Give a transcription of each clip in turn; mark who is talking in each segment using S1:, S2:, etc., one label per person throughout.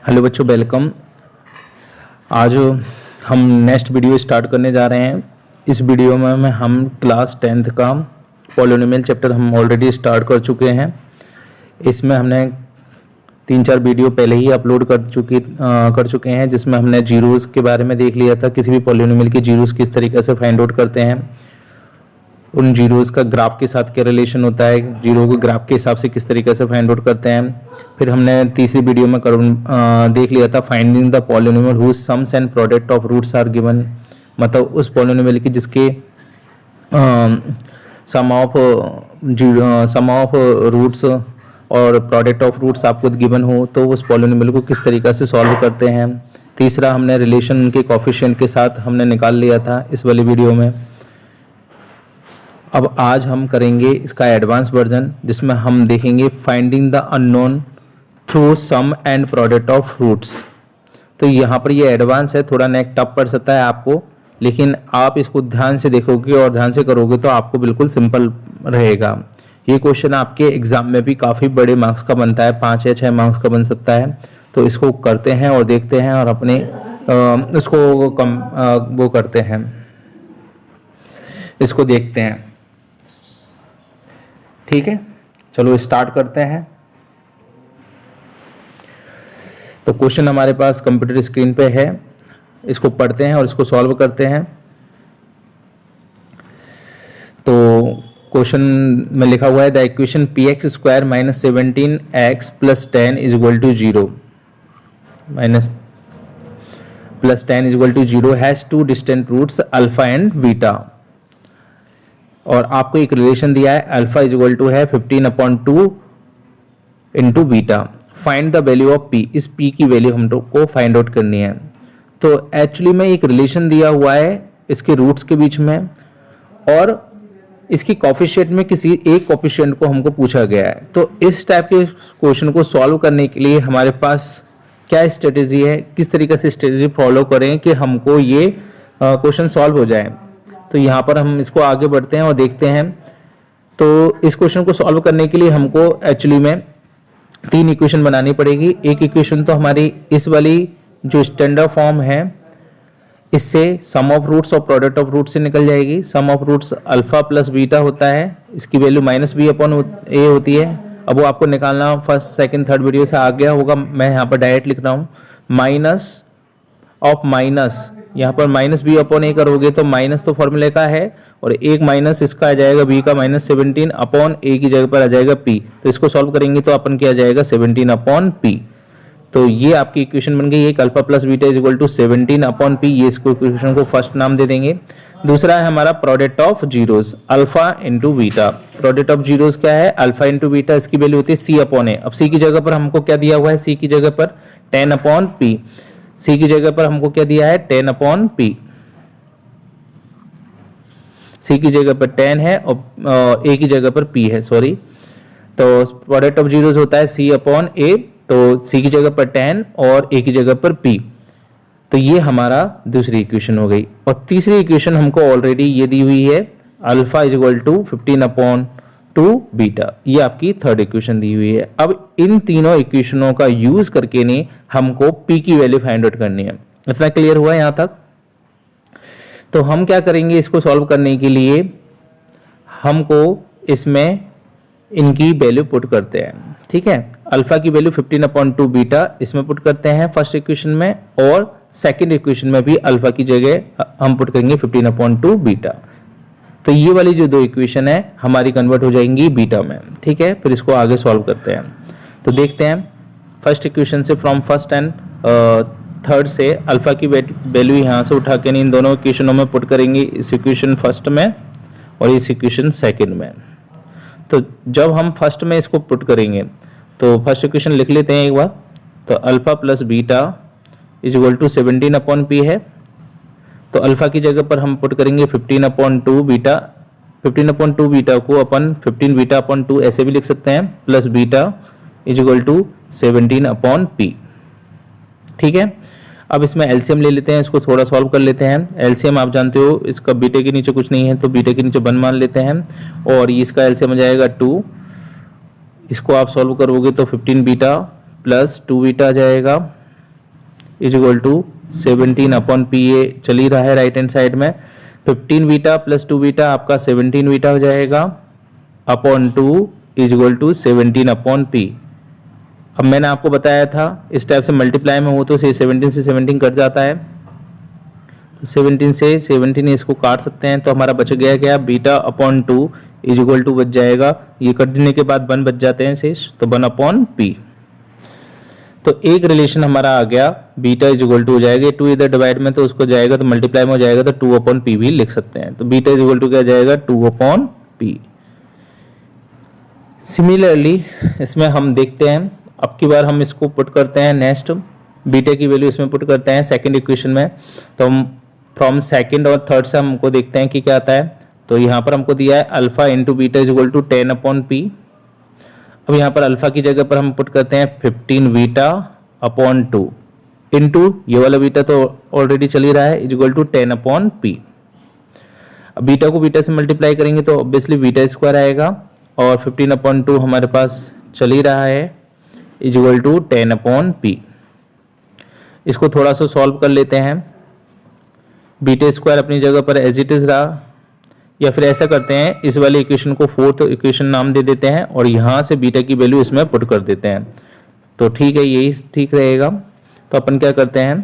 S1: Hello बच्चों, welcome. आज हम नेक्स्ट वीडियो स्टार्ट करने जा रहे हैं। इस वीडियो में हम क्लास 10th का पॉलिनोमियल चैप्टर हम ऑलरेडी स्टार्ट कर चुके हैं। इसमें हमने 3-4 वीडियो पहले ही अपलोड कर चुके हैं, जिसमें हमने जीरोज़ के बारे में देख लिया था। किसी भी पॉलिनोमियल की जीरोज़ किस तरीके से फाइंड आउट करते हैं, उन जीरोज़ का ग्राफ के साथ क्या रिलेशन होता है, जीरो को ग्राफ के हिसाब से किस तरीके से फाइंड आउट करते हैं। फिर हमने तीसरी वीडियो में देख लिया था finding the polynomial whose sums and product of roots are given, मतलब उस पॉलिनोमियल की जिसके सम ऑफ रूट्स और प्रोडक्ट ऑफ रूट्स आपको गिवन हो, तो उस पॉलिनोमियल को किस तरीके से सॉल्व करते हैं। तीसरा हमने रिलेशन उनके कोफिशिएंट के साथ हमने निकाल लिया था इस वाली वीडियो में। अब आज हम करेंगे इसका एडवांस वर्जन, जिसमें हम देखेंगे finding the unknown through sum and product of roots. तो यहाँ पर ये एडवांस है, थोड़ा नेक टफ पड़ सकता है आपको, लेकिन आप इसको ध्यान से देखोगे और ध्यान से करोगे तो आपको बिल्कुल सिंपल रहेगा। ये क्वेश्चन आपके एग्जाम में भी काफ़ी बड़े मार्क्स का बनता है, 5 या 6 मार्क्स का बन सकता है। तो इसको करते हैं और देखते हैं और अपने वो करते हैं, इसको देखते हैं। ठीक है, चलो स्टार्ट करते हैं। तो क्वेश्चन हमारे पास कंप्यूटर स्क्रीन पे है, इसको पढ़ते हैं और इसको सॉल्व करते हैं। तो क्वेश्चन में लिखा हुआ है the equation px square minus 17x plus 10 is equal to 0 minus plus 10 is equal to 0 has two distinct roots alpha and beta. और आपको एक रिलेशन दिया है, अल्फा इज इक्वल टू है 15/2 into beta. Find the value of p, इस p की value हमको find out करनी है। तो एक्चुअली में एक रिलेशन दिया हुआ है इसके रूट्स के बीच में, और इसकी कोफिशिएंट में किसी एक कोफिशिएंट को हमको पूछा गया है। तो इस टाइप के क्वेश्चन को सॉल्व करने के लिए हमारे पास क्या स्ट्रेटेजी है, किस तरीके से स्ट्रेटेजी फॉलो करें कि हमको ये क्वेश्चन सॉल्व हो जाए। तो यहाँ पर हम इसको आगे बढ़ते हैं और देखते हैं। तो इस क्वेश्चन को सॉल्व करने के लिए हमको एक्चुअली में 3 इक्वेशन बनानी पड़ेगी। एक इक्वेशन तो हमारी इस वाली जो स्टैंडर्ड फॉर्म है, इससे सम ऑफ रूट्स और प्रोडक्ट ऑफ रूट्स से निकल जाएगी। Sum of roots alpha plus beta होता है, इसकी वैल्यू -b/a होती है। अब वो आपको निकालना फर्स्ट सेकंड थर्ड वीडियो से आ गया होगा, मैं यहाँ पर डायरेक्ट लिख रहा हूँ। माइनस ऑफ माइनस, यहाँ पर -b/a करोगे तो माइनस तो फॉर्मूले का है, और एक माइनस इसका आ जाएगा b का -17/a की जगह पर आ जाएगा p। तो इसको सॉल्व करेंगे तो अपन क्या आ जाएगा 17/p। तो ये आपकी इक्वेशन बन गई, एक alpha plus beta is equal to 17/p। ये इसको इक्वेशन को फर्स्ट नाम दे देंगे। दूसरा है हमारा product of zeros, alpha into beta. Product of zeros क्या है, अल्फा इंटू बीटा, इसकी वैल्यू होती है c/a। अब c की जगह पर हमको क्या दिया हुआ है, c की जगह पर 10/p। c की जगह पर हमको क्या दिया है 10/p। c की जगह पर 10 है और a की जगह पर p है, सॉरी। तो प्रोडक्ट ऑफ जीरोस होता है c/a, तो c की जगह पर 10 और a की जगह पर p। तो ये हमारा दूसरी इक्वेशन हो गई। और तीसरी इक्वेशन हमको ऑलरेडी ये दी हुई है, alpha is equal to 15/2 beta. ये आपकी थर्ड इक्वेशन दी हुई है। अब इन तीनों इक्वेशनों का यूज करके ने हमको p की वैल्यू फाइंड आउट करनी है। इतना क्लियर हुआ यहाँ तक? तो हम क्या करेंगे, इसको सॉल्व करने के लिए हमको इसमें इनकी वैल्यू पुट करते हैं। ठीक है, अल्फा की वैल्यू 15/2 बीटा इसमें पुट करते हैं फर्स्ट इक्वेशन में, और सेकंड इक्वेशन में भी अल्फा की जगह हम पुट करेंगे 15/2 बीटा। तो ये वाली जो 2 इक्वेशन है हमारी कन्वर्ट हो जाएंगी बीटा में। ठीक है, फिर इसको आगे सॉल्व करते हैं। तो देखते हैं फर्स्ट इक्वेशन से, फ्रॉम फर्स्ट एंड थर्ड से अल्फा की वैल्यू यहाँ से उठा के इन दोनों इक्वेशनों में पुट करेंगे, इस इक्वेशन फर्स्ट में और इस इक्वेशन सेकंड में। तो जब हम फर्स्ट में इसको पुट करेंगे तो फर्स्ट इक्वेशन लिख लेते हैं एक बार। तो alpha plus beta is equal to 17/p है। तो अल्फा की जगह पर हम पुट करेंगे 15/2 बीटा। 15/2 बीटा को अपन 15 बीटा/2 ऐसे भी लिख सकते हैं, plus beta is equal to 17/p। ठीक है, अब इसमें एलसीएम ले लेते हैं, इसको थोड़ा सॉल्व कर लेते हैं। एलसीएम आप जानते हो इसका बीटा के नीचे कुछ नहीं है, तो बीटा के नीचे 1 मान लेते हैं, और इसका एलसीएम आ जाएगा 2। इसको आप सॉल्व करोगे तो 15 बीटा प्लस 2 बीटा आ जाएगा, इज इक्वल टू 17/p, ये चल ही रहा है राइट हैंड साइड में। 15 बीटा प्लस 2 बीटा आपका 17 बीटा हो जाएगा upon 2 is equal to 17/p। अब मैंने आपको बताया था इस टाइप से मल्टीप्लाई में हो तो 17 से 17 कट जाता है, तो 17 से 17 इसको काट सकते हैं, तो हमारा बच गया क्या, beta upon 2 is equal to बच जाएगा, ये कटने के बाद 1 बच जाते हैं शेष, तो 1/p। तो एक रिलेशन हमारा आ गया, बीटा इज इक्वल टू हो जाएगा, 2 इधर डिवाइड में तो उसको जाएगा तो मल्टीप्लाई में हो जाएगा, तो 2/p भी लिख सकते हैं, तो बीटा इज इक्वल टू क्या जाएगा 2/p। सिमिलरली इसमें हम देखते हैं, अब की बार हम इसको पुट करते हैं, नेक्स्ट बीटा की वैल्यू इसमें पुट करते हैं सेकंड इक्वेशन में, तो हम फ्रॉम सेकंड और थर्ड से हमको देखते हैं कि क्या आता है। तो यहाँ पर हमको दिया है alpha into beta is equal to 10/p। अब यहाँ पर अल्फा की जगह पर हम पुट करते हैं 15 बीटा अपॉन 2 इंटू ये वाला बीटा तो ऑलरेडी चल ही रहा है इज इक्वल टू 10/p। अब बीटा को बीटा से मल्टीप्लाई करेंगे तो ऑब्वियसली बीटा स्क्वायर आएगा, और 15/2 हमारे पास चल ही रहा है इज इक्वल टू 10/p। इसको थोड़ा सा सॉल्व कर लेते हैं, बीटा स्क्वायर अपनी जगह पर एज इट इज रहा, या फिर ऐसा करते हैं इस वाले इक्वेशन को फोर्थ इक्वेशन नाम दे देते हैं और यहाँ से बीटा की वैल्यू इसमें पुट कर देते हैं, तो ठीक है यही ठीक रहेगा। तो अपन क्या करते हैं,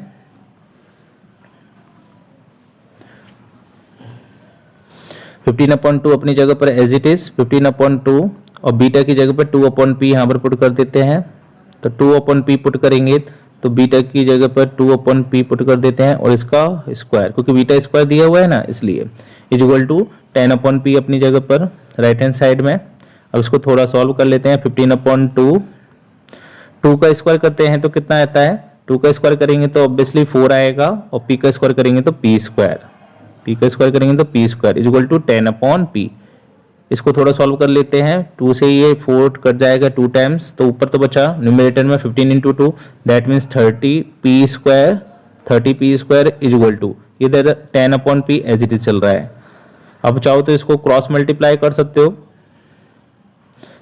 S1: फिफ्टीन अपॉन टू अपनी जगह पर एज इट इज 15/2 और बीटा की जगह पर 2/p यहाँ पर पुट कर देते हैं, तो 2/p पुट करेंगे तो बीटा की जगह पर 2/p पुट कर देते हैं और इसका स्क्वायर, क्योंकि बीटा स्क्वायर दिया हुआ है ना इसलिए, इज इक्वल टू 10/p अपनी जगह पर राइट हैंड साइड में। अब इसको थोड़ा सॉल्व कर लेते हैं, 15/2 2 का स्क्वायर करते हैं तो कितना आता है, 2 का स्क्वायर करेंगे तो ऑब्वियसली 4 आएगा, और p का स्क्वायर करेंगे तो p स्क्वायर, p का स्क्वायर करेंगे तो p square is equal to 10/p। इसको थोड़ा सॉल्व कर लेते हैं, 2 से ये 4 कट जाएगा 2 टाइम्स, तो ऊपर तो बचा न्यूमरेटर में 15 into 2 that means 30p square is equal to इधर 10/p एज इट इज चल रहा है। अब चाहो तो इसको क्रॉस मल्टीप्लाई कर सकते हो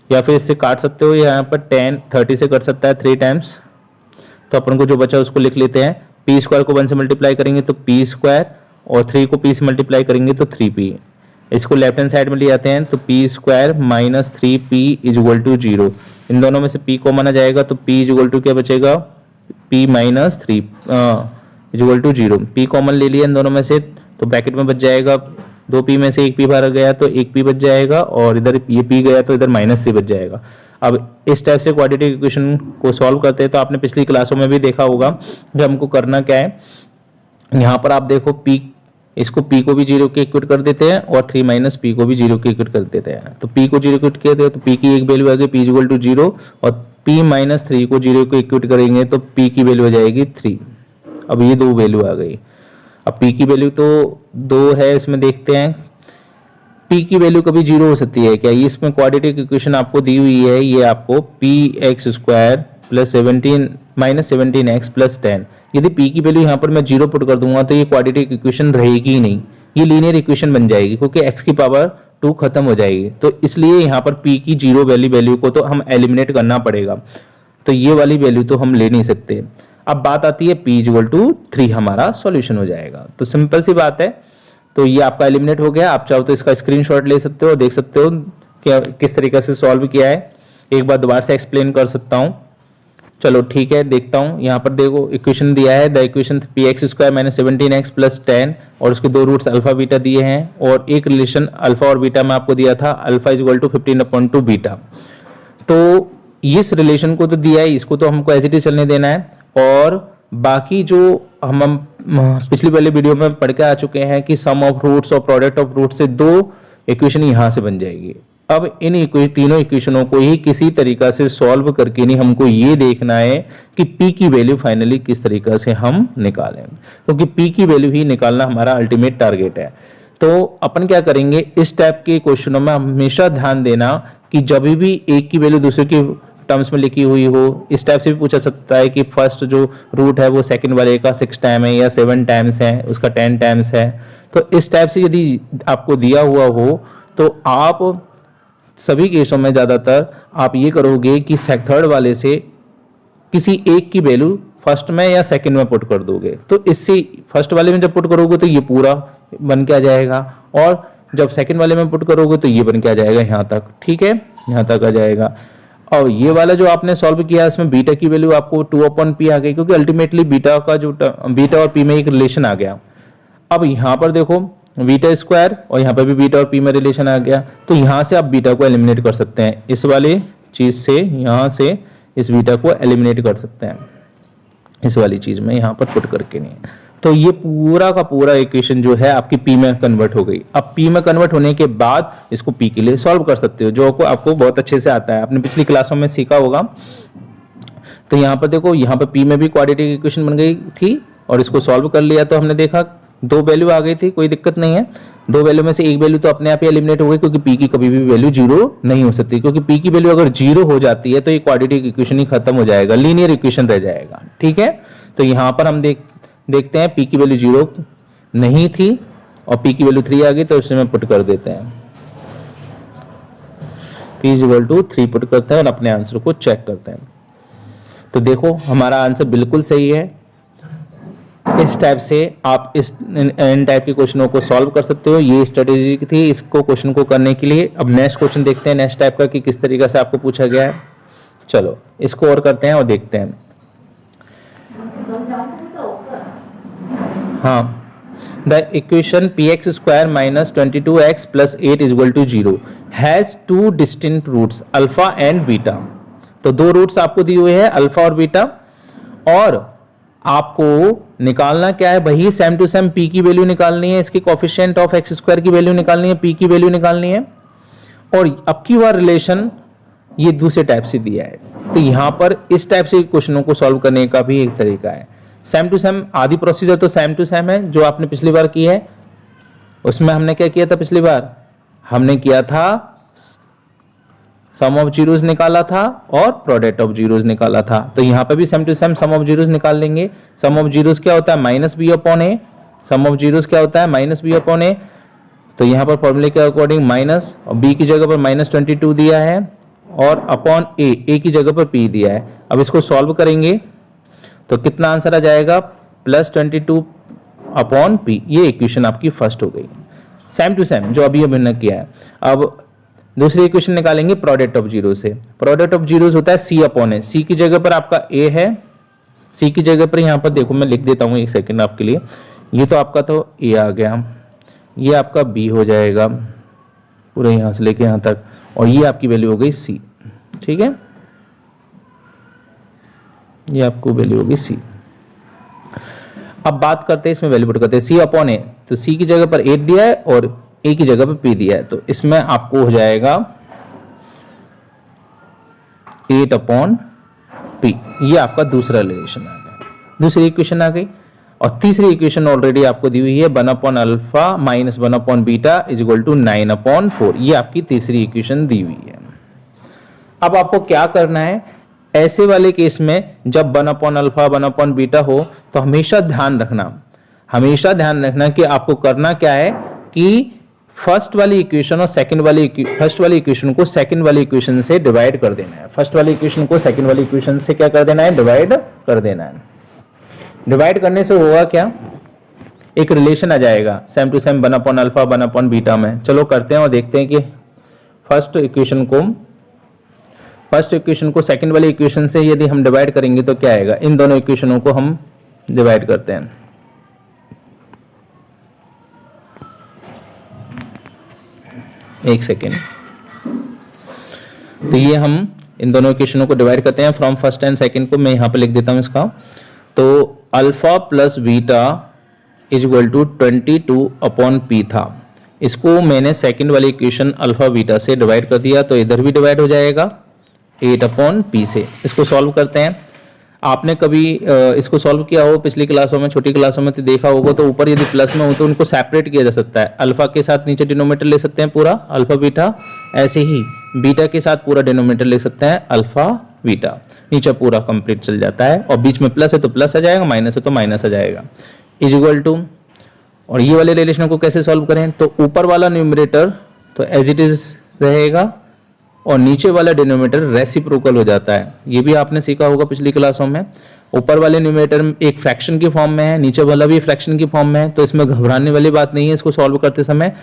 S1: या फिर इससे काट सकते हो, यहाँ पर 30 से कट सकता है 3 टाइम्स, तो अपन को जो बचा उसको लिख लेते हैं, p स्क्वायर को 1 से मल्टीप्लाई करेंगे तो p स्क्वायर और 3 को p से मल्टीप्लाई करेंगे तो 3p। इसको लेफ्ट हैंड साइड में ले आते हैं तो p square minus 3p is equal to 0, इन दोनों में से p कॉमन आ जाएगा तो p इज इक्वल टू क्या बचेगा, p minus 3 is equal to 0, p common ले लिया इन दोनों में से तो ब्रैकेट में बच जाएगा 2p में से 1p बाहर गया तो 1p बच जाएगा, और इधर ये p गया तो इधर -3 बच जाएगा। अब इस टाइप से क्वाड्रेटिक इक्वेशन को सॉल्व करते हैं तो आपने पिछली क्लासों में भी देखा होगा कि हमको करना क्या है, यहाँ पर आप देखो p इसको p को भी 0 के इक्वेट कर देते हैं और 3 - p को भी 0 के इक्वेट कर देते हैं, तो p को 0 इक्वेट किया तो p की एक वैल्यू आ गई p इक्वल टू 0, और p - 3 को 0 को इक्वेट करेंगे तो p की वैल्यू आ जाएगी 3। अब ये 2 वैल्यू आ गई, अब p की वैल्यू तो 2 है, इसमें देखते हैं p की वैल्यू कभी 0 हो सकती है क्या, ये इसमें क्वाड्रेटिक इक्वेशन आपको दी हुई है, ये आपको px square plus 17x plus 10, यदि p की वैल्यू यहाँ पर मैं 0 पुट कर दूंगा तो ये क्वाड्रेटिक इक्वेशन रहेगी ही नहीं, ये लीनियर इक्वेशन बन जाएगी क्योंकि x की पावर 2 खत्म हो जाएगी, तो इसलिए यहाँ पर p की 0 वैल्यू को तो हम एलिमिनेट करना पड़ेगा, तो ये वाली वैल्यू तो हम ले नहीं सकते। अब बात आती है p इक्वल टू 3 हमारा सॉल्यूशन हो जाएगा, तो सिंपल सी बात है, तो ये आपका एलिमिनेट हो गया। आप चाहो तो इसका स्क्रीनशॉट ले सकते हो, देख सकते हो क्या किस तरीके से सॉल्व किया है, एक बार दोबारा से एक्सप्लेन कर सकता हूँ। चलो ठीक है, देखता हूँ, यहाँ पर देखो इक्वेशन दिया है, the equation px square minus 17x plus 10 और उसके 2 रूट्स अल्फा बीटा दिए हैं, और एक रिलेशन अल्फा और बीटा में आपको दिया था alpha is equal to 15/2 beta. तो इस रिलेशन को तो दिया है, इसको तो हमको एज इट इज चलने देना है, और बाकी जो हम पिछली वाले वीडियो में पढ़ के आ चुके हैं कि सम ऑफ रूट्स और प्रोडक्ट ऑफ रूट से 2 इक्वेशन यहाँ से बन जाएगी। अब इन तीनों इक्वेशनों को ही किसी तरीका से सॉल्व करके नहीं हमको ये देखना है कि p की वैल्यू फाइनली किस तरीका से हम निकालें, क्योंकि p की वैल्यू ही निकालना हमारा अल्टीमेट टारगेट है। तो अपन क्या करेंगे, इस टाइप के क्वेश्चनों में हमेशा ध्यान देना कि जब भी एक की वैल्यू दूसरे की टर्म्स में लिखी हुई हो, इस टाइप से भी पूछा सकता है कि फर्स्ट जो रूट है वो सेकंड वाले का 6 टाइम है या 7 टाइम्स है, उसका 10 टाइम्स है। तो इस टाइप से यदि आपको दिया हुआ हो तो आप सभी केसों में ज़्यादातर आप ये करोगे कि थर्ड वाले से किसी एक की वैल्यू फर्स्ट में या सेकंड में पुट कर दोगे, तो इससे फर्स्ट वाले में जब पुट करोगे तो ये पूरा बन के आ जाएगा, और जब सेकंड वाले में पुट करोगे तो ये बन के आ जाएगा यहाँ तक, ठीक है, यहाँ तक आ जाएगा। और ये वाला जो आपने सॉल्व किया इसमें बीटा की वैल्यू आपको 2/p आ गई, क्योंकि अल्टीमेटली बीटा का जो बीटा और p में एक रिलेशन आ गया। अब यहाँ पर देखो बीटा स्क्वायर और यहाँ पर भी बीटा और p में रिलेशन आ गया, तो यहाँ से आप बीटा को एलिमिनेट कर सकते हैं, इस वाली चीज से यहाँ से इस बीटा को एलिमिनेट कर सकते हैं, इस वाली चीज में यहाँ पर पुट करके नहीं। तो ये पूरा का पूरा इक्वेशन जो है आपकी p में कन्वर्ट हो गई। अब p में कन्वर्ट होने के बाद इसको p के लिए सॉल्व कर सकते हो, जो आपको बहुत अच्छे से आता है, आपने पिछली क्लासों में सीखा होगा। तो यहाँ पर देखो, यहाँ पर p में भी क्वाड्रेटिक इक्वेशन बन गई थी और इसको सॉल्व कर लिया, तो हमने देखा 2 वैल्यू आ गई थी, कोई दिक्कत नहीं है। 2 वैल्यू में से एक वैल्यू तो अपने आप ही एलिमिनेट हो गई, क्योंकि p की कभी भी वैल्यू 0 नहीं हो सकती, क्योंकि p की वैल्यू अगर 0 हो जाती है तो ये क्वाड्रेटिक इक्वेशन ही खत्म हो जाएगा, लीनियर इक्वेशन रह जाएगा, ठीक है। तो यहाँ पर हम देखते हैं p की वैल्यू 0 नहीं थी और p की वैल्यू 3 आ गई, तो इसमें पुट कर देते हैं, p = 3 पुट करते हैं और अपने आंसर को चेक करते हैं। तो देखो हमारा आंसर बिल्कुल सही है। इस टाइप से आप इन टाइप के क्वेश्चनों को सॉल्व कर सकते हो। ये स्ट्रेटेजी थी इसको क्वेश्चन को करने के लिए। अब नेक्स्ट क्वेश्चन देखते हैं नेक्स्ट टाइप का कि किस तरीके से आपको पूछा गया है। चलो इसको और करते हैं और देखते हैं। हाँ, the equation px² - 22x + 8 = 0 has 2 distinct roots alpha and beta. तो 2 रूट्स आपको दिए हुए हैं अल्फा और बीटा, और आपको निकालना क्या है, वही सेम टू सेम p की वैल्यू निकालनी है, इसकी कोफिशिएंट ऑफ x² की वैल्यू निकालनी है, p की वैल्यू निकालनी है। और अब की बार रिलेशन ये दूसरे टाइप से दिया है, तो यहाँ पर इस टाइप से क्वेश्चनों को सॉल्व करने का भी एक तरीका है। सेम टू सेम आदि प्रोसीजर तो सेम टू सेम है जो आपने पिछली बार की है। उसमें हमने क्या किया था, पिछली बार हमने किया था सम ऑफ जीरोस निकाला था और प्रोडक्ट ऑफ जीरोस निकाला था। तो यहाँ पे भी same to same sum of zeros निकाल लेंगे। सम ऑफ जीरोस क्या होता है, -b/a। सम ऑफ जीरोस क्या होता है, -b/a। तो यहाँ पर फॉर्मूले के अकॉर्डिंग माइनस, और b की जगह पर -22 दिया है और अपॉन a की जगह पर p दिया है। अब इसको सॉल्व करेंगे तो कितना आंसर आ जाएगा, +22/p। ये इक्वेशन आपकी फर्स्ट हो गई, सेम टू सेम जो अभी हमने किया है। अब दूसरी इक्वेशन निकालेंगे प्रोडक्ट ऑफ जीरो से। प्रोडक्ट ऑफ जीरोस होता है c/a। c की जगह पर आपका a है, c की जगह पर यहाँ पर देखो मैं लिख देता हूँ एक सेकंड आपके लिए। ये तो आपका तो a आ गया, ये आपका b हो जाएगा पूरे यहाँ से लेके यहाँ तक, और ये आपकी वैल्यू हो गई c, ठीक है। ये आपको वैल्यू होगी c। अब बात करते हैं इसमें वैल्यू पुट करते हैं c/a। तो c की जगह पर 8 दिया है और a की जगह पर p दिया है, तो इसमें आपको हो जाएगा 8/p। ये आपका दूसरा रिलेशन आ गया, दूसरी इक्वेशन आ गई। और तीसरी इक्वेशन ऑलरेडी आपको दी हुई है 1/α - 1/β = 9/4। ये आपकी तीसरी इक्वेशन दी हुई है। अब आपको क्या करना है, ऐसे वाले केस में जब 1/α 1/β हो तो हमेशा ध्यान रखना कि आपको करना क्या है कि फर्स्ट वाली इक्वेशन और सेकंड वाली फर्स्ट वाली इक्वेशन को सेकंड वाली इक्वेशन से डिवाइड कर देना है। फर्स्ट वाली इक्वेशन को सेकंड वाली इक्वेशन से क्या कर देना है, डिवाइड कर देना है। डिवाइड करने से होगा क्या, एक रिलेशन आ जाएगा सेम टू सेम 1/α 1/β में। चलो करते हैं और देखते हैं कि फर्स्ट इक्वेशन को सेकंड वाली इक्वेशन से यदि हम डिवाइड करेंगे तो क्या आएगा। इन दोनों इक्वेशनों को हम डिवाइड करते हैं। एक सेकेंड, तो ये हम इन दोनों इक्वेशनों को डिवाइड करते हैं फ्रॉम फर्स्ट एंड सेकंड को मैं यहाँ पे लिख देता हूँ इसका। तो अल्फा प्लस बीटा = 22/p था, इसको मैंने सेकंड वाली इक्वेशन अल्फा बीटा से डिवाइड कर दिया, तो इधर भी डिवाइड हो जाएगा 8/p से। इसको सॉल्व करते हैं। आपने कभी इसको सॉल्व किया हो पिछली क्लासों में, छोटी क्लासों में तो देखा होगा, तो ऊपर यदि प्लस में हो तो उनको सेपरेट किया जा सकता है। अल्फा के साथ नीचे डिनोमिनेटर ले सकते हैं पूरा अल्फा बीटा, ऐसे ही बीटा के साथ पूरा डिनोमिनेटर ले सकते हैं अल्फा बीटा, नीचे पूरा कंप्लीट चल जाता है। और बीच में प्लस है तो प्लस आ जाएगा, माइनस है तो माइनस आ जाएगा, = और ये वाले रिलेशन को कैसे सॉल्व करें, तो ऊपर वाला न्यूमरेटर तो एज इट इज रहेगा और नीचे वाला डिनोमिनेटर रेसिप्रोकल हो जाता है। ये भी आपने सीखा होगा पिछली क्लासों में। ऊपर वाले न्यूमरेटर एक फ्रैक्शन की फॉर्म में है, नीचे वाला भी फ्रैक्शन की फॉर्म में है, तो इसमें घबराने वाली बात नहीं है। इसको सॉल्व करते समय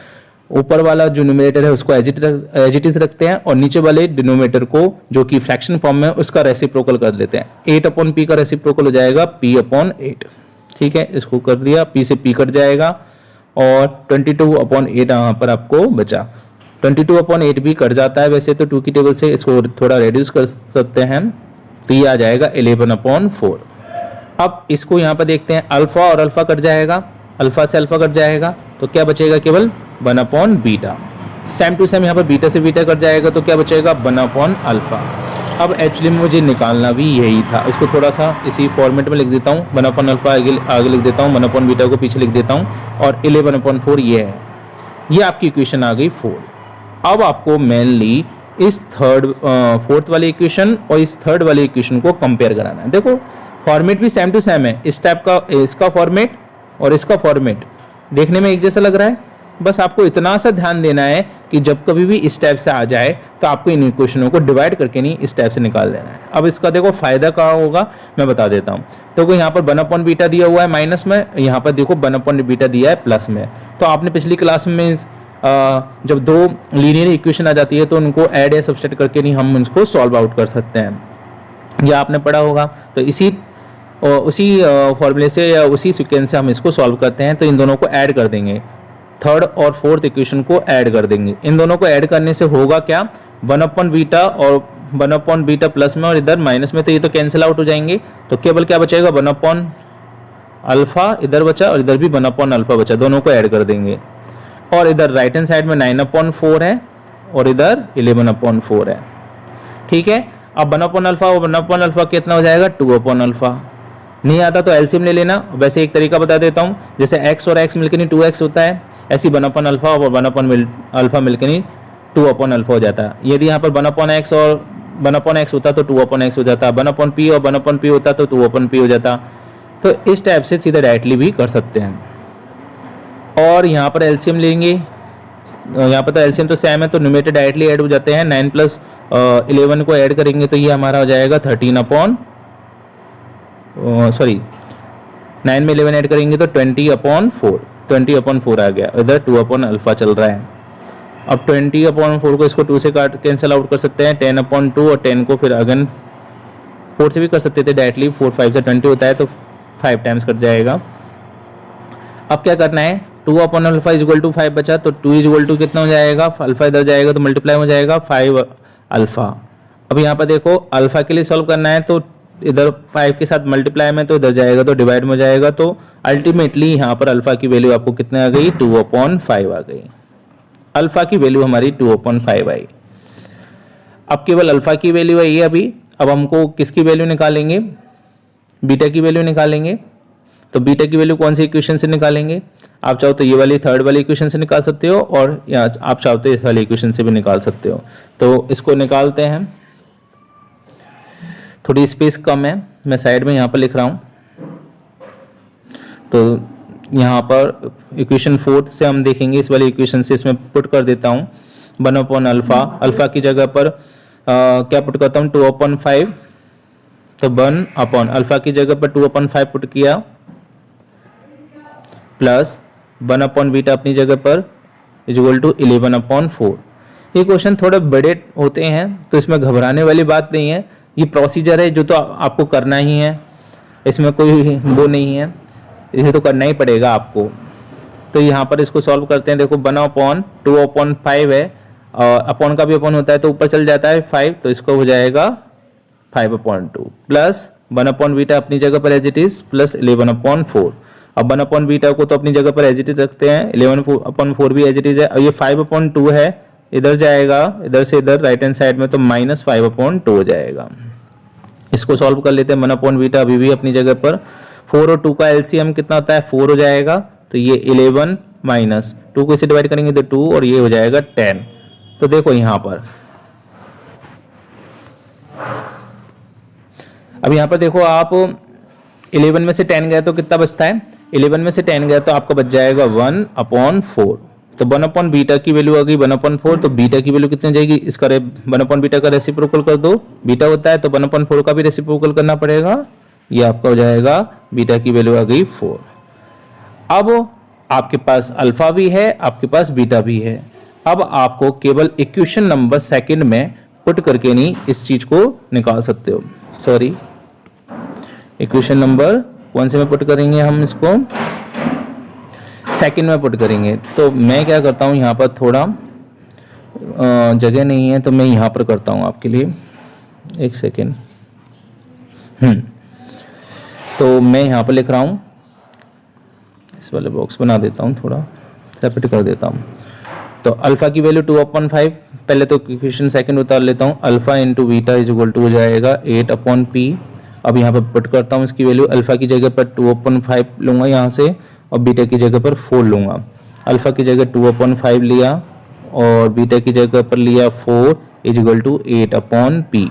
S1: ऊपर वाला जो न्यूमरेटर है उसको एज इट इज रखते हैं और नीचे वाले डिनोमिनेटर को जो कि फ्रैक्शन फॉर्म में उसका रेसिप्रोकल कर देते हैं। 8/p का रेसिप्रोकल हो जाएगा p/8। ठीक है, इसको कर दिया, p से p कट जाएगा और 22/8 यहाँ पर आपको बचा। 22/8 भी कट जाता है वैसे तो 2 की टेबल से, इसको थोड़ा रिड्यूस कर सकते हैं तो ये आ जाएगा 11/4। अब इसको यहाँ पर देखते हैं, अल्फा और अल्फा कट जाएगा, अल्फा से अल्फा कट जाएगा तो क्या बचेगा, केवल 1/बीटा। सेम टू सेम यहाँ पर बीटा से बीटा कट जाएगा तो क्या बचेगा, 1/अल्फा। अब एक्चुअली में मुझे निकालना भी यही था, इसको थोड़ा सा इसी फॉर्मेट में लिख देता हूँ। 1/अल्फा आगे लिख देता हूँ, 1/बीटा को पीछे लिख देता हूँ और 11/4 ये है। ये आपकी इक्वेशन आ गई 4। अब आपको मेनली इस फोर्थ वाली इक्वेशन और इस थर्ड वाली इक्वेशन को कंपेयर कराना है। देखो फॉर्मेट भी सेम टू सेम है, इस टाइप का इसका फॉर्मेट और इसका फॉर्मेट देखने में एक जैसा लग रहा है। बस आपको इतना सा ध्यान देना है कि जब कभी भी इस टाइप से आ जाए तो आपको इन इक्वेशनों को डिवाइड करके नहीं इस टाइप से निकाल देना है। अब इसका देखो फायदा क्या होगा मैं बता देता हूँ। तो यहाँ पर 1/बीटा दिया हुआ है माइनस में, यहाँ पर देखो 1/बीटा दिया है प्लस में। तो आपने पिछली क्लास में जब दो लीनियर इक्वेशन आ जाती है तो उनको ऐड या सब्सट्रैक्ट करके नहीं हम उनको सॉल्व आउट कर सकते हैं, यह आपने पढ़ा होगा। तो उसी फॉर्मूले से या उसी सीक्वेंस से हम इसको सॉल्व करते हैं। तो इन दोनों को ऐड कर देंगे, थर्ड और फोर्थ इक्वेशन को ऐड कर देंगे। इन दोनों को ऐड करने से होगा क्या, 1/बीटा और 1/बीटा प्लस में और इधर माइनस में, तो ये तो कैंसिल आउट हो जाएंगे। तो केवल क्या बचेगा, 1/अल्फा इधर बचा और इधर भी 1/अल्फा बचा, दोनों को ऐड कर देंगे। और इधर राइट हैंड साइड में 9/4 है और इधर 11/4 है। ठीक है, अब 1/अल्फा और 1/अल्फा कितना हो जाएगा, 2/अल्फा। नहीं आता तो एलसीएम ले लेना। वैसे एक तरीका बता देता हूँ, जैसे x और x मिलकर नहीं 2x होता है, ऐसी 1/अल्फा और 1/अल्फा मिलकर नहीं 2/अल्फा हो जाता है। यदि यहाँ पर 1/x और 1/x होता तो 2/x हो जाता, 1/p और 1/p होता तो 2/p हो जाता। तो इस टाइप से सीधे डायरेक्टली भी कर सकते हैं। और यहाँ पर एलसीएम लेंगे, यहाँ पर तो एलसीएम तो सेम है तो न्यूमरेटर डायरेक्टली ऐड हो जाते हैं। 9 + 11 को ऐड करेंगे तो ये हमारा हो जाएगा 9 में 11 ऐड करेंगे तो 20/4, 20/4 आ गया। इधर 2/अल्फा चल रहा है। अब 20/4 को इसको 2 से कैंसिल आउट कर सकते हैं, 10/2 और 10 को फिर अगन 4 से भी कर सकते थे डायरेक्टली, 4 5 से 20 होता है तो 5 टाइम्स कट जाएगा। अब क्या करना है, 2/अल्फा = 5 बचा तो 2 कितना हो जाएगा, अल्फा इधर जाएगा तो मल्टीप्लाई हो जाएगा 5 अल्फा। अब यहाँ पर देखो अल्फा के लिए सॉल्व करना है तो इधर 5 के साथ मल्टीप्लाई में तो इधर जाएगा तो डिवाइड में जाएगा। तो अल्टीमेटली यहाँ पर अल्फा की वैल्यू आपको कितने आ गई, 2/5 आ गई। अल्फा की वैल्यू हमारी 2/5 आई। अब केवल अल्फा की वैल्यू है ये अभी। अब हमको किसकी वैल्यू निकालेंगे, बीटा की वैल्यू निकालेंगे। तो बीटा की वैल्यू कौन सी इक्वेशन से निकालेंगे, आप चाहो तो ये वाली थर्ड वाली इक्वेशन से निकाल सकते हो और या आप चाहो तो इस वाली इक्वेशन से भी निकाल सकते हो। तो इसको निकालते हैं, थोड़ी स्पेस कम है, मैं साइड में यहाँ पर लिख रहा हूँ। तो यहाँ पर इक्वेशन 4 से हम देखेंगे, इस वाली इक्वेशन से इसमें पुट कर देता हूँ 1/अल्फा। अल्फा की जगह पर क्या पुट करता हूँ, 2/5। तो 1/अल्फा की जगह पर 2/5 पुट किया प्लस 1/बीटा अपनी जगह पर = 11/4। ये क्वेश्चन थोड़े बड़े होते हैं तो इसमें घबराने वाली बात नहीं है। ये प्रोसीजर है जो तो आपको करना ही है, इसमें कोई वो नहीं है, इसे तो करना ही पड़ेगा आपको। तो यहाँ पर इसको सॉल्व करते हैं। देखो 1/2/5 है और अपॉन का भी अपॉन होता है तो ऊपर चल जाता है 5, तो इसको हो जाएगा 5/2 प्लस 1/बीटा अपनी जगह पर एज इट इज प्लस 11/4। अब 1/बीटा को तो अपनी जगह पर एज इट इज रखते हैं, 11/4 भी एज इट इज है। और ये 5/2 है, इधर जाएगा, इधर से इधर राइट हैंड साइड में तो -5/2 हो जाएगा। इसको सॉल्व कर लेते हैं। 1/बीटा अभी भी अपनी जगह पर, 4 और 2 का एलसीएम कितना होता है, 4 हो जाएगा। तो ये 11 माइनस 2 को इसे डिवाइड करेंगे तो 2 और ये हो जाएगा 10। तो देखो यहाँ पर, अब यहाँ पर देखो आप 11 में से 10 गया तो कितना बचता है, 11 में से 10 गया तो आपका बच जाएगा 1/4। तो 1 बीटा की वैल्यू आ गई 1/4, तो बीटा की वैल्यू कितनी जाएगी, इसका 1 बीटा का रेसिप्रोकल कर दो, बीटा होता है तो 1/4 का भी रेसिप्रोकल करना पड़ेगा, ये आपका हो जाएगा बीटा की वैल्यू आ गई 4। अब आपके पास अल्फा भी है, आपके पास बीटा भी है। अब आपको केवल इक्वेशन नंबर सेकंड में पुट करके नहीं इस चीज को निकाल सकते हो। सॉरी, इक्वेशन नंबर कौन से में पुट करेंगे हम, इसको सेकंड में पुट करेंगे। तो मैं क्या करता हूँ, यहाँ पर थोड़ा जगह नहीं है तो मैं यहाँ पर करता हूँ आपके लिए, एक सेकेंड। तो मैं यहाँ पर लिख रहा हूँ, इस वाले बॉक्स बना देता हूँ, थोड़ा सेपरेट कर देता हूँ। तो अल्फा की वैल्यू 2/5, पहले तो इक्वेशन सेकंड उतार लेता हूँ, alpha into beta is equal to हो जाएगा 8/p। अब यहाँ पर पुट करता हूँ इसकी वैल्यू, अल्फा की जगह पर 2/5 लूँगा यहाँ से और बीटा की जगह पर 4 लूँगा। अल्फा की जगह 2/5 लिया और बीटा की जगह पर लिया 4 इज इक्वल टू 8/p।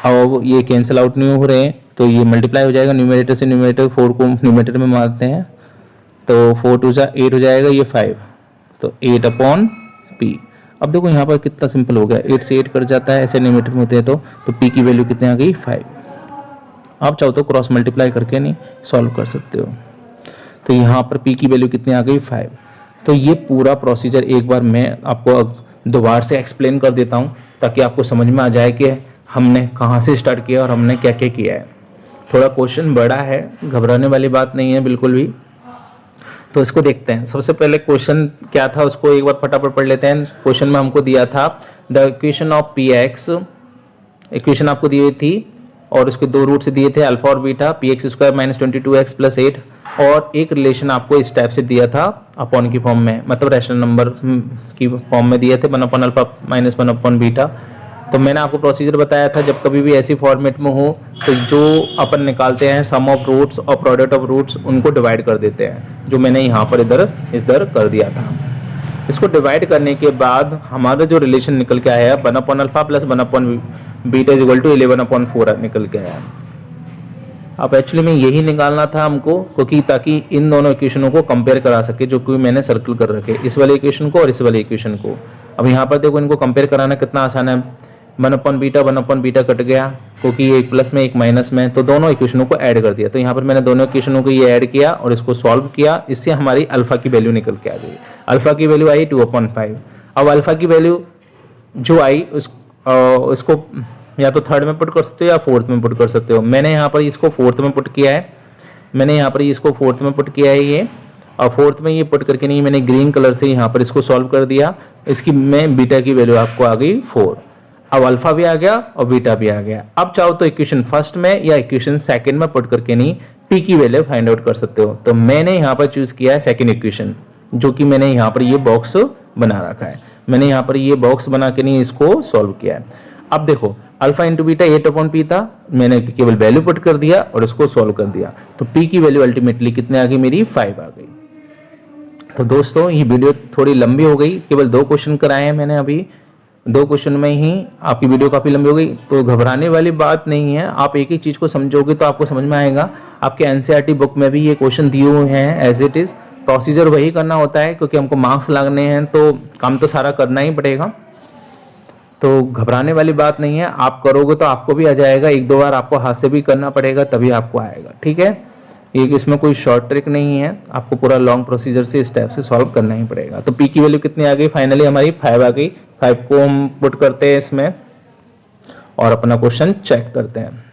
S1: अब ये कैंसिल आउट नहीं हो रहे हैं तो ये मल्टीप्लाई हो जाएगा, न्यूमरेटर से न्यूमरेटर 4 को न्यूमरेटर में मारते हैं तो 4 2 8 हो जाएगा, ये 5, तो 8/p। अब देखो यहाँ पर कितना सिंपल हो गया, 8 से 8 कट जाता है, ऐसे न्यूमरेटर में होते हैं तो p की वैल्यू कितनी आ गई 5। आप चाहो तो क्रॉस मल्टीप्लाई करके नहीं सॉल्व कर सकते हो। तो यहाँ पर p की वैल्यू कितनी आ गई 5। तो ये पूरा प्रोसीजर एक बार मैं आपको दोबारा से एक्सप्लेन कर देता हूँ ताकि आपको समझ में आ जाए कि हमने कहाँ से स्टार्ट किया और हमने क्या क्या किया है। थोड़ा क्वेश्चन बड़ा है, घबराने वाली बात नहीं है बिल्कुल भी। तो इसको देखते हैं। सबसे पहले क्वेश्चन क्या था उसको एक बार फटाफट पढ़ लेते हैं। क्वेश्चन में हमको दिया था the equation of P x, equation आपको दी हुई थी और उसके दो रूट से दिए थे अल्फा और beta, P x square minus 22x plus 8, और एक रिलेशन आपको इस टाइप से दिया था अपॉन की फॉर्म में, मतलब रैशनल नंबर की फॉर्म में दिए थे 1 अल्फा माइनस 1 बीटा। तो मैंने आपको प्रोसीजर बताया था जब कभी भी ऐसी फॉर्मेट में हो तो जो अपन निकालते हैं सम ऑफ रूट्स और प्रोडक्ट ऑफ रूट्स उनको डिवाइड कर देते हैं, जो मैंने यहाँ पर इधर कर दिया था। इसको डिवाइड करने के बाद हमारा जो रिलेशन निकल के आया 1 alpha plus 1 beta is equal to 11/4 निकल के आया। अब एक्चुअली में यही निकालना था हमको, क्योंकि ताकि इन दोनों इक्वेशनों को कंपेयर करा सके जो कि मैंने सर्कल कर रखे, इस वाले इक्वेशन को और इस वाले इक्वेशन को। अब यहाँ पर देखो इनको कंपेयर कराना कितना आसान है, 1 बीटा कट गया क्योंकि एक प्लस में एक माइनस में, तो दोनों इक्वेशनों को ऐड कर दिया। तो यहाँ पर मैंने दोनों इक्वेशनों को ये ऐड किया और इसको सॉल्व किया, इससे हमारी अल्फा की वैल्यू निकल के आ गई। अल्फा की वैल्यू आई 2/5। अब अल्फा की वैल्यू जो आई उसको या तो थर्ड में पुट कर सकते हो या फोर्थ में पुट कर सकते हो। मैंने यहाँ पर इसको फोर्थ में पुट किया है, ये और फोर्थ में ये पुट करके नहीं मैंने ग्रीन कलर से यहाँ पर इसको सॉल्व कर दिया। इसकी मैं बीटा की वैल्यू आपको आ गई 4। अब अल्फा भी आ गया और बीटा भी आ गया। अब चाहो तो इक्वेशन फर्स्ट में या इक्वेशन सेकंड में पुट करके नहीं पी की वैल्यू फाइंड आउट कर सकते हो। तो मैंने यहाँ पर चूज किया है सेकंड इक्वेशन, जो कि मैंने यहाँ पर ये बॉक्स बना रखा है। मैंने यहाँ पर ये बॉक्स बना के नहीं इसको सॉल्व किया है। अब देखो अल्फा इंटू बीटा 8/p था, मैंने केवल वैल्यू पुट कर दिया और इसको सॉल्व कर दिया, तो p की वैल्यू अल्टीमेटली कितने आ गई मेरी 5 आ गई। तो दोस्तों ये वीडियो थोड़ी लंबी हो गई, केवल 2 क्वेश्चन कराए हैं मैंने अभी, 2 क्वेश्चन में ही आपकी वीडियो काफ़ी लंबी हो गई। तो घबराने वाली बात नहीं है, आप एक ही चीज़ को समझोगे तो आपको समझ में आएगा। आपके एनसीईआरटी बुक में भी ये क्वेश्चन दिए हुए हैं एज इट इज़, प्रोसीजर वही करना होता है क्योंकि हमको मार्क्स लगने हैं तो काम तो सारा करना ही पड़ेगा। तो घबराने वाली बात नहीं है, आप करोगे तो आपको भी आ जाएगा, 1-2 बार आपको हाथ से भी करना पड़ेगा तभी आपको आएगा, ठीक है। ये इसमें कोई शॉर्ट ट्रिक नहीं है, आपको पूरा लॉन्ग प्रोसीजर से स्टेप से सॉल्व करना ही पड़ेगा। तो पी की वैल्यू कितनी आ गई, फाइनली हमारी 5 आ गई। 5 को हम पुट करते हैं इसमें और अपना क्वेश्चन चेक करते हैं।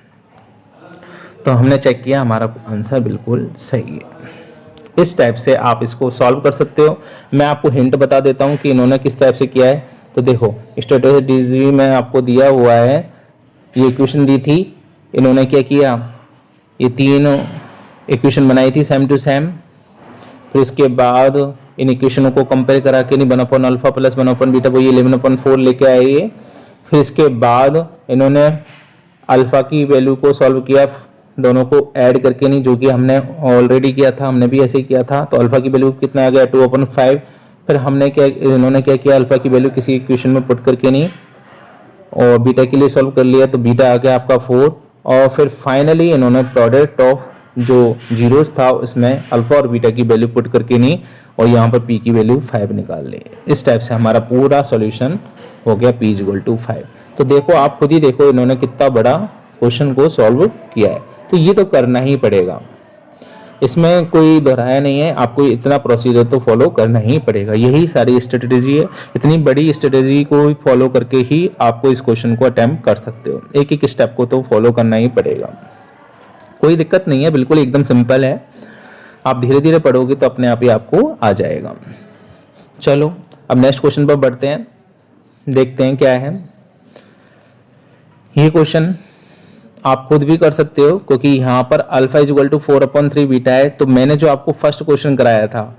S1: तो हमने चेक किया, हमारा आंसर बिल्कुल सही है। इस टाइप से आप इसको सॉल्व कर सकते हो। मैं आपको हिंट बता देता हूँ कि इन्होंने किस टाइप से किया है। तो देखो स्ट्रेटेजी में आपको दिया हुआ है, ये इक्वेशन दी थी, इन्होंने क्या किया, ये 3 इक्वेशन बनाई थी सेम टू सेम। फिर इसके बाद इन इक्वेशनों को कंपेयर करा के 1 अल्फा प्लस 1 बीटा वो ये 11/4 लेके आए ये। फिर इसके बाद इन्होंने अल्फा की वैल्यू को सॉल्व किया, दोनों को ऐड करके नहीं, जो कि हमने ऑलरेडी किया था, हमने भी ऐसे ही किया था। तो अल्फा की वैल्यू कितना आ गया 2/5। फिर इन्होंने क्या किया, अल्फा की वैल्यू किसी इक्वेशन में पुट करके नहीं और बीटा के लिए सॉल्व कर लिया, तो बीटा आ गया आपका 4। और फिर फाइनली इन्होंने प्रोडक्ट ऑफ जो जीरोस था उसमें अल्फा और बीटा की वैल्यू पुट करके नहीं और यहाँ पर p की वैल्यू 5 निकाल ली। इस टाइप से हमारा पूरा सॉल्यूशन हो गया p = 5। तो देखो आप खुद ही देखो इन्होंने कितना बड़ा क्वेश्चन को सॉल्व किया है, तो ये तो करना ही पड़ेगा, इसमें कोई दोहराया नहीं है, आपको इतना प्रोसीजर तो फॉलो करना ही पड़ेगा। यही सारी स्ट्रेटेजी है, इतनी बड़ी स्ट्रेटेजी को फॉलो करके ही आपको इस क्वेश्चन को अटेम्प्ट कर सकते हो। एक एक स्टेप को तो फॉलो करना ही पड़ेगा, कोई दिक्कत नहीं है, बिल्कुल एकदम सिंपल है। आप धीरे धीरे पढ़ोगे तो अपने आप ही आपको आ जाएगा। चलो अब नेक्स्ट क्वेश्चन पर बढ़ते हैं, देखते हैं क्या है। ये क्वेश्चन आप खुद भी कर सकते हो, क्योंकि यहाँ पर अल्फा = 4/3 बीटा है, तो मैंने जो आपको फर्स्ट क्वेश्चन कराया था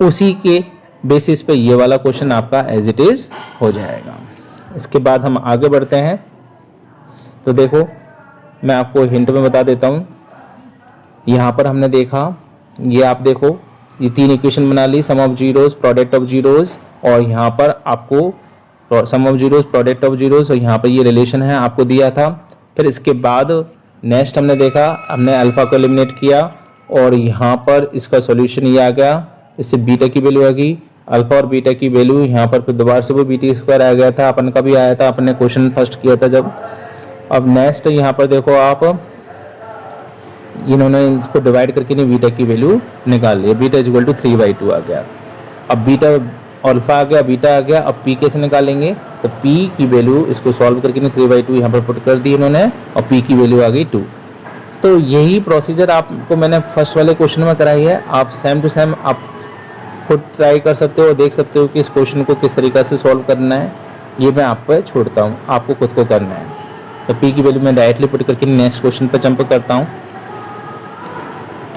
S1: उसी के बेसिस पे ये वाला क्वेश्चन आपका एज इट इज हो जाएगा। इसके बाद हम आगे बढ़ते हैं। तो देखो मैं आपको हिंट में बता देता हूँ, यहाँ पर हमने देखा, ये आप देखो ये 3 इक्वेशन बना ली, sum of zeros, product of zeros, और यहाँ पर आपको sum of zeros, product of zeros, और यहाँ पर ये रिलेशन है आपको दिया था। फिर इसके बाद नेक्स्ट हमने देखा, हमने अल्फा को एलिमिनेट किया और यहाँ पर इसका सॉल्यूशन ये आ गया, इससे बीटा की वैल्यू आ गई, अल्फा और बीटा की वैल्यू यहाँ पर फिर दोबारा से वो BT² आ गया था, अपन का भी आया था, अपन ने क्वेश्चन फर्स्ट किया था जब। अब नेक्स्ट यहाँ पर देखो आप, इन्होंने इसको डिवाइड करके नहीं बीटा की वैल्यू निकाल ली, बीटा = 3/2 आ गया। अब बीटा अल्फा आ गया, बीटा आ गया, अब p कैसे निकालेंगे, तो p की वैल्यू इसको सॉल्व करके नहीं 3/2 यहाँ पर पुट कर दी इन्होंने, और p की वैल्यू आ गई 2। तो यही प्रोसीजर आपको मैंने फर्स्ट वाले क्वेश्चन में कराई है, आप सेम टू सेम आप खुद ट्राई कर सकते हो और देख सकते हो कि इस क्वेश्चन को किस तरीक़ा से सॉल्व करना है। ये मैं आप पर छोड़ता हूँ, आपको खुद को करना है। तो p की वैल्यू मैं डायरेक्टली पुट करके नेक्स्ट क्वेश्चन पर जंप करता हूँ,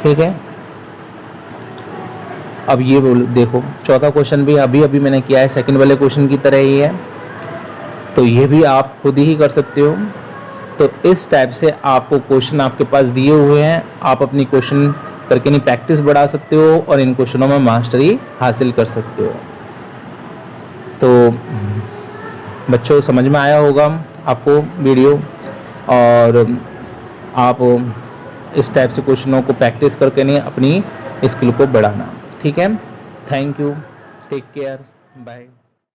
S1: ठीक है। अब ये देखो चौथा क्वेश्चन भी अभी मैंने किया है, सेकंड वाले क्वेश्चन की तरह ही है, तो ये भी आप खुद ही कर सकते हो। तो इस टाइप से आपको क्वेश्चन आपके पास दिए हुए हैं, आप अपनी क्वेश्चन करके नहीं प्रैक्टिस बढ़ा सकते हो और इन क्वेश्चनों में मास्टरी हासिल कर सकते हो। तो बच्चों समझ में आया होगा आपको वीडियो, और आप इस टाइप से क्वेश्चनों को प्रैक्टिस करके नहीं अपनी स्किल को बढ़ाना, ठीक है। Thank you, take care, bye.